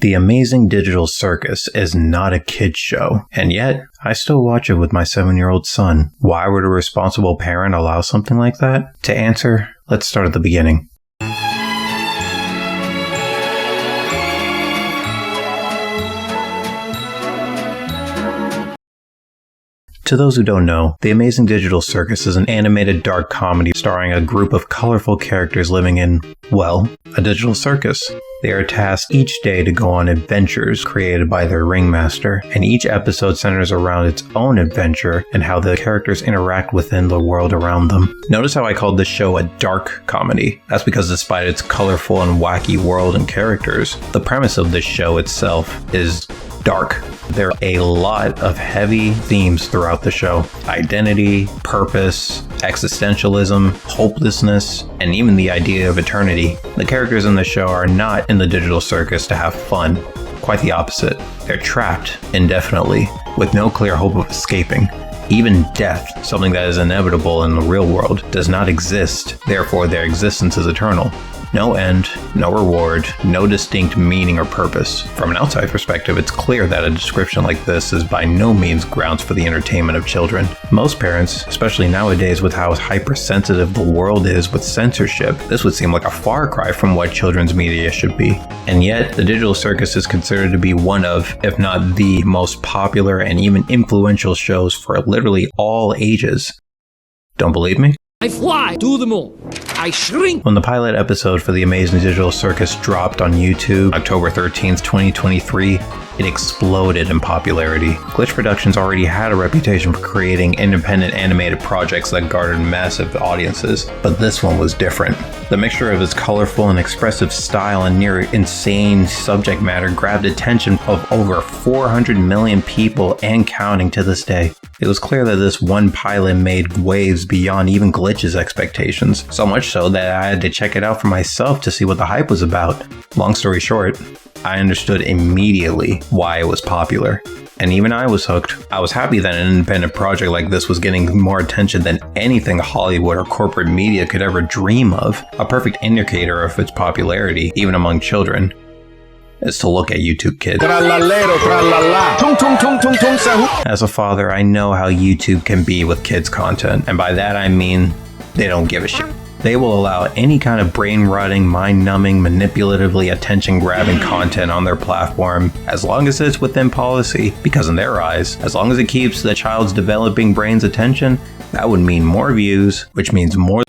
The Amazing Digital Circus is not a kid's show, and yet I still watch it with my 7-year-old son. Why would a responsible parent allow something like that? To answer, let's start at the beginning. To those who don't know, The Amazing Digital Circus is an animated dark comedy starring a group of colorful characters living in, well, a digital circus. They are tasked each day to go on adventures created by their ringmaster, and each episode centers around its own adventure and how the characters interact within the world around them. Notice how I called this show a dark comedy. That's because despite its colorful and wacky world and characters, the premise of this show itself is dark. There are a lot of heavy themes throughout the show. Identity, purpose, existentialism, hopelessness, and even the idea of eternity. The characters in the show are not in the digital circus to have fun. Quite the opposite. They're trapped indefinitely, with no clear hope of escaping. Even death, something that is inevitable in the real world, does not exist, therefore their existence is eternal. No end, no reward, no distinct meaning or purpose. From an outside perspective, it's clear that a description like this is by no means grounds for the entertainment of children. Most parents, especially nowadays with how hypersensitive the world is with censorship, this would seem like a far cry from what children's media should be. And yet, the digital circus is considered to be one of, if not the most popular and even influential shows for literally all ages. Don't believe me? I fly to the moon. I shrink. When the pilot episode for The Amazing Digital Circus dropped on YouTube October 13th, 2023, it exploded in popularity. Glitch Productions already had a reputation for creating independent animated projects that garnered massive audiences, but this one was different. The mixture of its colorful and expressive style and near insane subject matter grabbed attention of over 400 million people and counting to this day. It was clear that this one pilot made waves beyond even Glitch's expectations, so much so that I had to check it out for myself to see what the hype was about. Long story short, I understood immediately why it was popular, and even I was hooked. I was happy that an independent project like this was getting more attention than anything Hollywood or corporate media could ever dream of. A perfect indicator of its popularity, even among children, is to look at YouTube Kids. As a father, I know how YouTube can be with kids content, and by that I mean they don't give a shit. They will allow any kind of brain-rotting, mind-numbing, manipulatively attention-grabbing content on their platform as long as it's within policy, because in their eyes, as long as it keeps the child's developing brain's attention, that would mean more views, which means more.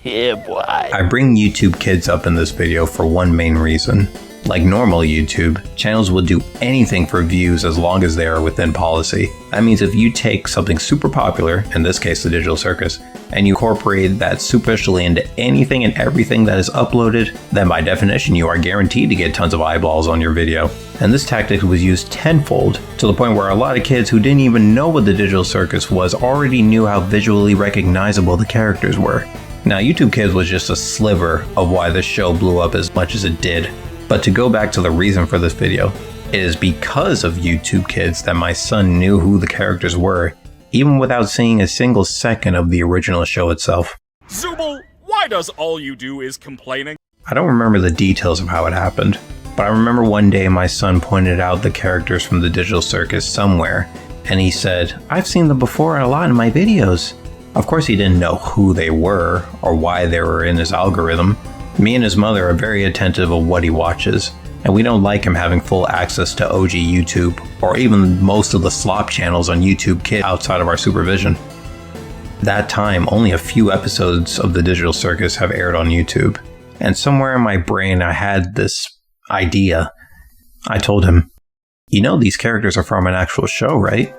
Yeah, boy. I bring YouTube Kids up in this video for one main reason. Like normal YouTube, channels will do anything for views as long as they are within policy. That means if you take something super popular, in this case the digital circus, and you incorporate that superficially into anything and everything that is uploaded, then by definition you are guaranteed to get tons of eyeballs on your video. And this tactic was used tenfold, to the point where a lot of kids who didn't even know what the digital circus was already knew how visually recognizable the characters were. Now, YouTube Kids was just a sliver of why this show blew up as much as it did. But to go back to the reason for this video, it is because of YouTube Kids that my son knew who the characters were, even without seeing a single second of the original show itself. Zubul, why does all you do is complaining? I don't remember the details of how it happened, but I remember one day my son pointed out the characters from the digital circus somewhere, and he said, "I've seen them before a lot in my videos." Of course he didn't know who they were or why they were in his algorithm. Me and his mother are very attentive of what he watches, and we don't like him having full access to OG YouTube, or even most of the slop channels on YouTube Kids outside of our supervision. That time, only a few episodes of the digital circus have aired on YouTube, and somewhere in my brain I had this idea. I told him, "You know these characters are from an actual show, right?"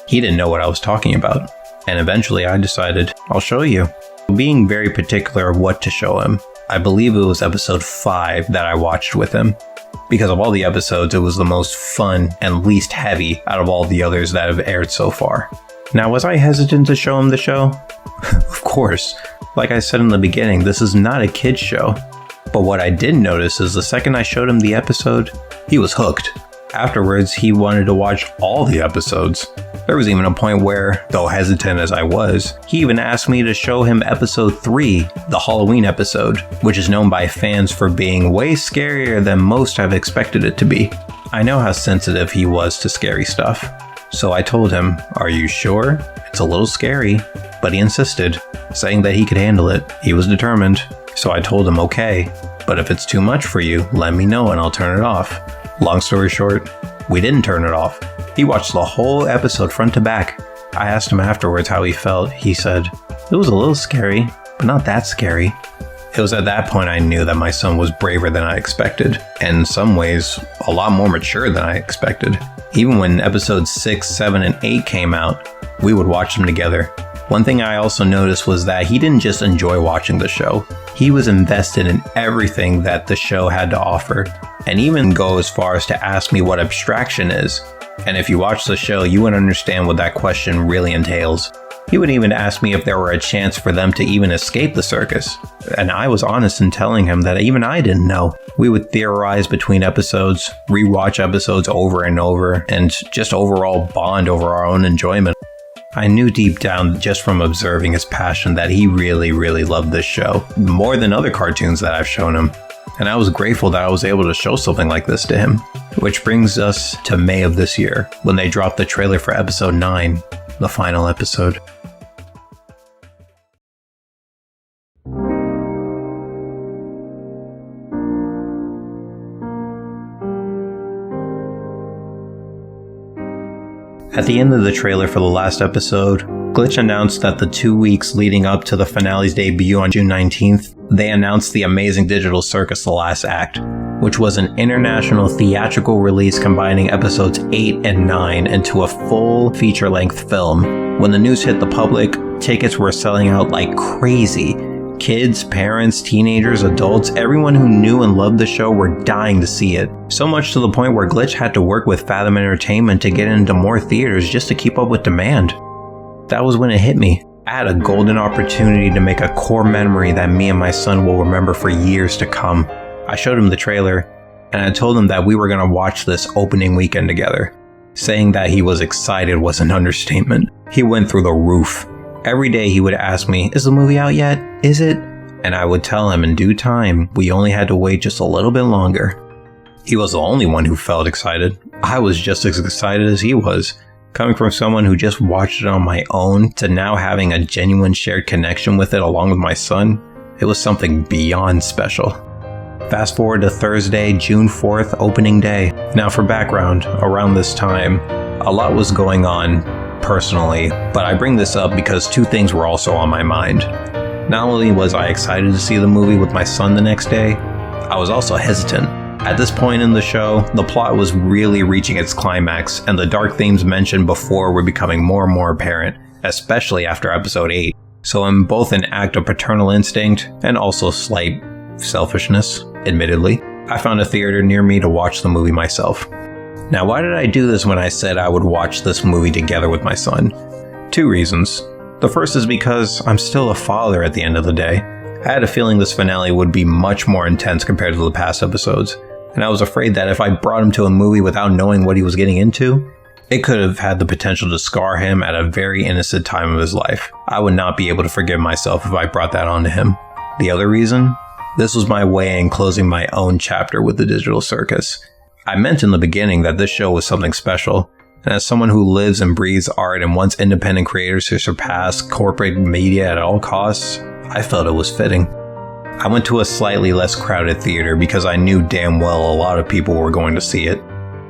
He didn't know what I was talking about, and eventually I decided, I'll show you. Being very particular of what to show him, I believe it was episode 5 that I watched with him. Because of all the episodes, it was the most fun and least heavy out of all the others that have aired so far. Now, was I hesitant to show him the show? Of course. Like I said in the beginning, this is not a kid's show. But what I did notice is the second I showed him the episode, he was hooked. Afterwards, he wanted to watch all the episodes. There was even a point where, though hesitant as I was, he even asked me to show him episode 3, the Halloween episode, which is known by fans for being way scarier than most have expected it to be. I know how sensitive he was to scary stuff, so I told him, "Are you sure? It's a little scary," but he insisted, saying that he could handle it. He was determined, so I told him, "Okay, but if it's too much for you, let me know and I'll turn it off." Long story short, we didn't turn it off. He watched the whole episode front to back. I asked him afterwards how he felt. He said, "It was a little scary, but not that scary." It was at that point I knew that my son was braver than I expected, and in some ways, a lot more mature than I expected. Even when episodes 6, 7, and 8 came out, we would watch them together. One thing I also noticed was that he didn't just enjoy watching the show. He was invested in everything that the show had to offer, and even go as far as to ask me what abstraction is. And if you watch the show, you would understand what that question really entails. He would even ask me if there were a chance for them to even escape the circus. And I was honest in telling him that even I didn't know. We would theorize between episodes, rewatch episodes over and over, and just overall bond over our own enjoyment. I knew deep down, just from observing his passion, that he really, really loved this show, more than other cartoons that I've shown him. And I was grateful that I was able to show something like this to him. Which brings us to May of this year, when they dropped the trailer for episode 9, the final episode. At the end of the trailer for the last episode, Glitch announced that the 2 weeks leading up to the finale's debut on June 19th, they announced the Amazing Digital Circus: The Last Act, which was an international theatrical release combining episodes 8 and 9 into a full feature-length film. When the news hit the public, tickets were selling out like crazy. Kids, parents, teenagers, adults, everyone who knew and loved the show were dying to see it. So much to the point where Glitch had to work with Fathom Entertainment to get into more theaters just to keep up with demand. That was when it hit me. I had a golden opportunity to make a core memory that me and my son will remember for years to come. I showed him the trailer, and I told him that we were going to watch this opening weekend together. Saying that he was excited was an understatement. He went through the roof. Every day he would ask me, "Is the movie out yet? Is it?" And I would tell him in due time, we only had to wait just a little bit longer. He was the only one who felt excited. I was just as excited as he was. Coming from someone who just watched it on my own to now having a genuine shared connection with it along with my son, it was something beyond special. Fast forward to Thursday, June 4th, opening day. Now for background, around this time, a lot was going on personally, but I bring this up because two things were also on my mind. Not only was I excited to see the movie with my son the next day, I was also hesitant. At this point in the show, the plot was really reaching its climax, and the dark themes mentioned before were becoming more and more apparent, especially after episode 8. So in both an act of paternal instinct and also slight selfishness, admittedly, I found a theater near me to watch the movie myself. Now, why did I do this when I said I would watch this movie together with my son? Two reasons. The first is because I'm still a father at the end of the day. I had a feeling this finale would be much more intense compared to the past episodes, and I was afraid that if I brought him to a movie without knowing what he was getting into, it could have had the potential to scar him at a very innocent time of his life. I would not be able to forgive myself if I brought that onto him. The other reason? This was my way in closing my own chapter with the Digital Circus. I meant in the beginning that this show was something special, and as someone who lives and breathes art and wants independent creators to surpass corporate media at all costs, I felt it was fitting. I went to a slightly less crowded theater because I knew damn well a lot of people were going to see it.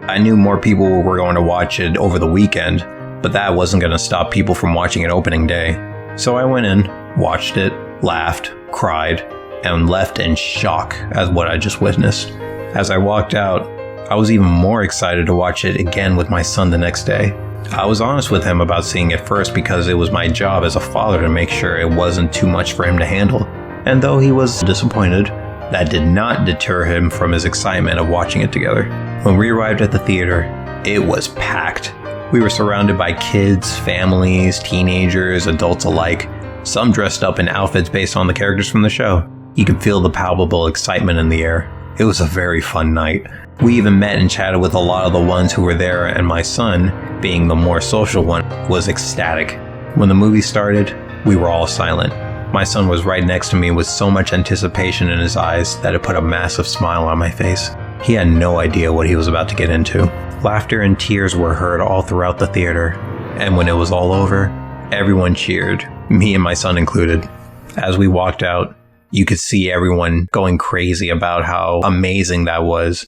I knew more people were going to watch it over the weekend, but that wasn't going to stop people from watching it opening day. So I went in, watched it, laughed, cried, and left in shock at what I just witnessed. As I walked out, I was even more excited to watch it again with my son the next day. I was honest with him about seeing it first because it was my job as a father to make sure it wasn't too much for him to handle. And though he was disappointed, that did not deter him from his excitement of watching it together. When we arrived at the theater, it was packed. We were surrounded by kids, families, teenagers, adults alike, some dressed up in outfits based on the characters from the show. You could feel the palpable excitement in the air. It was a very fun night. We even met and chatted with a lot of the ones who were there, and my son, being the more social one, was ecstatic. When the movie started, we were all silent. My son was right next to me with so much anticipation in his eyes that it put a massive smile on my face. He had no idea what he was about to get into. Laughter and tears were heard all throughout the theater, and when it was all over, everyone cheered, me and my son included. As we walked out, you could see everyone going crazy about how amazing that was.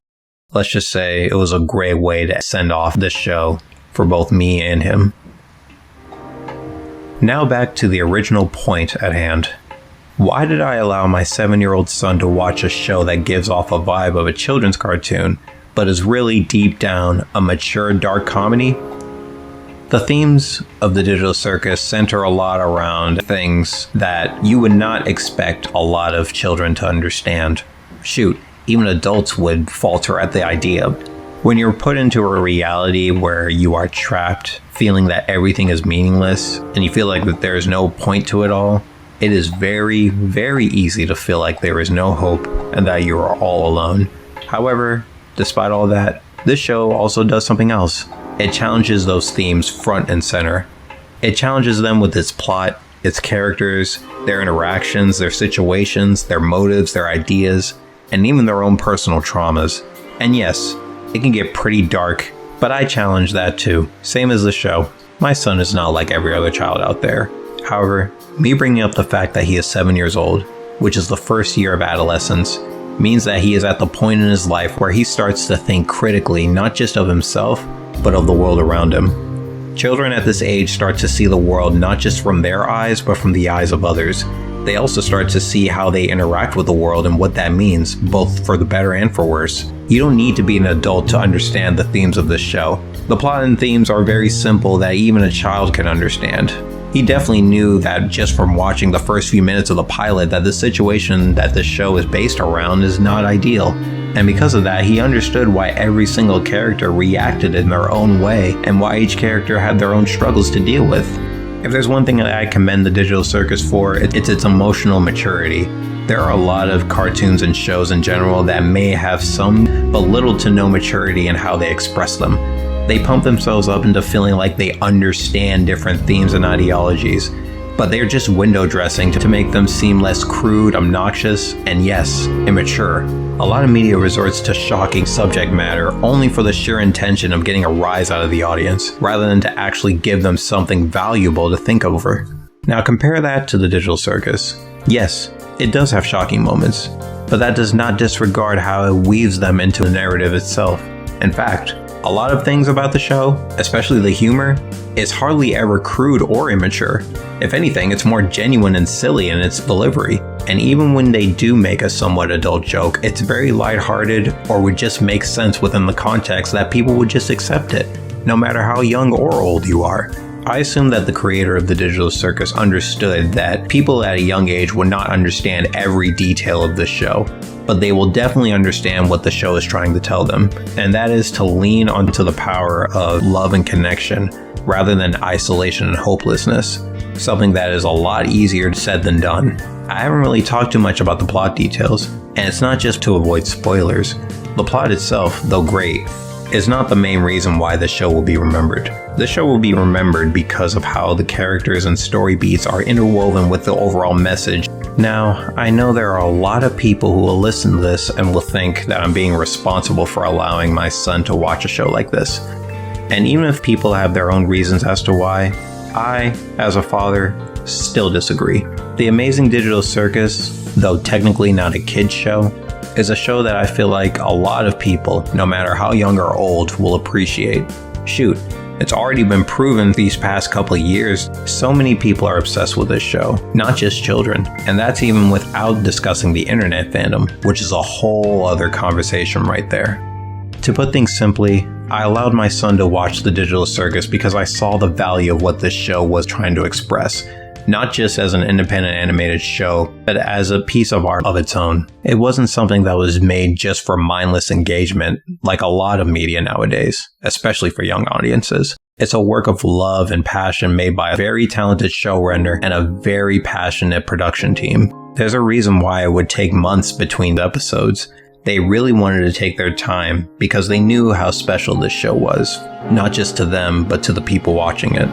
Let's just say it was a great way to send off this show for both me and him. Now back to the original point at hand. Why did I allow my 7-year-old son to watch a show that gives off a vibe of a children's cartoon, but is really deep down a mature dark comedy? The themes of the Digital Circus center a lot around things that you would not expect a lot of children to understand. Shoot, even adults would falter at the idea. When you're put into a reality where you are trapped, feeling that everything is meaningless, and you feel like that there is no point to it all, it is very, very easy to feel like there is no hope and that you are all alone. However, despite all that, this show also does something else. It challenges those themes front and center. It challenges them with its plot, its characters, their interactions, their situations, their motives, their ideas, and even their own personal traumas. And yes, it can get pretty dark, but I challenge that too. Same as the show. My son is not like every other child out there. However, me bringing up the fact that he is 7 years old, which is the first year of adolescence, means that he is at the point in his life where he starts to think critically not just of himself, but of the world around him. Children at this age start to see the world not just from their eyes, but from the eyes of others. They also start to see how they interact with the world and what that means, both for the better and for worse. You don't need to be an adult to understand the themes of this show. The plot and themes are very simple that even a child can understand. He definitely knew that just from watching the first few minutes of the pilot that the situation that this show is based around is not ideal. And because of that, he understood why every single character reacted in their own way and why each character had their own struggles to deal with. If there's one thing that I commend the Digital Circus for, it's its emotional maturity. There are a lot of cartoons and shows in general that may have some but little to no maturity in how they express them. They pump themselves up into feeling like they understand different themes and ideologies, but they're just window dressing to make them seem less crude, obnoxious, and yes, immature. A lot of media resorts to shocking subject matter only for the sheer intention of getting a rise out of the audience, rather than to actually give them something valuable to think over. Now compare that to the Digital Circus. Yes, it does have shocking moments, but that does not disregard how it weaves them into the narrative itself. In fact, a lot of things about the show, especially the humor, is hardly ever crude or immature. If anything, it's more genuine and silly in its delivery. And even when they do make a somewhat adult joke, it's very lighthearted or would just make sense within the context that people would just accept it, no matter how young or old you are. I assume that the creator of the Digital Circus understood that people at a young age would not understand every detail of the show, but they will definitely understand what the show is trying to tell them, and that is to lean onto the power of love and connection rather than isolation and hopelessness, something that is a lot easier said than done. I haven't really talked too much about the plot details, and it's not just to avoid spoilers. The plot itself, though great, is not the main reason why the show will be remembered. The show will be remembered because of how the characters and story beats are interwoven with the overall message. Now, I know there are a lot of people who will listen to this and will think that I'm being responsible for allowing my son to watch a show like this. And even if people have their own reasons as to why, I, as a father, still disagree. The Amazing Digital Circus, though technically not a kid's show, is a show that I feel like a lot of people, no matter how young or old, will appreciate. Shoot, it's already been proven these past couple of years, so many people are obsessed with this show, not just children. And that's even without discussing the internet fandom, which is a whole other conversation right there. To put things simply, I allowed my son to watch the Digital Circus because I saw the value of what this show was trying to express. Not just as an independent animated show, but as a piece of art of its own. It wasn't something that was made just for mindless engagement, like a lot of media nowadays, especially for young audiences. It's a work of love and passion made by a very talented showrunner and a very passionate production team. There's a reason why it would take months between the episodes. They really wanted to take their time because they knew how special this show was, not just to them, but to the people watching it.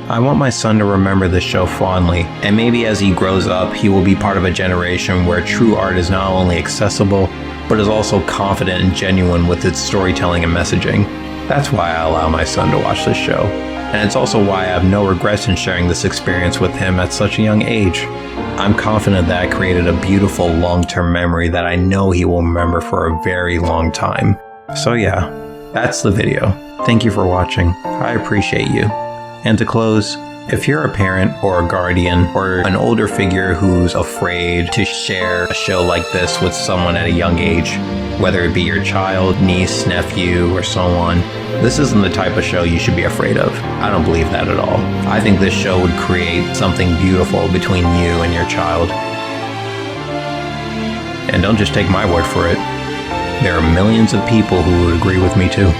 I want my son to remember this show fondly, and maybe as he grows up, he will be part of a generation where true art is not only accessible, but is also confident and genuine with its storytelling and messaging. That's why I allow my son to watch this show. And it's also why I have no regrets in sharing this experience with him at such a young age. I'm confident that I created a beautiful long-term memory that I know he will remember for a very long time. So yeah, that's the video. Thank you for watching. I appreciate you. And to close, if you're a parent or a guardian or an older figure who's afraid to share a show like this with someone at a young age, whether it be your child, niece, nephew, or so on, this isn't the type of show you should be afraid of. I don't believe that at all. I think this show would create something beautiful between you and your child. And don't just take my word for it. There are millions of people who would agree with me too.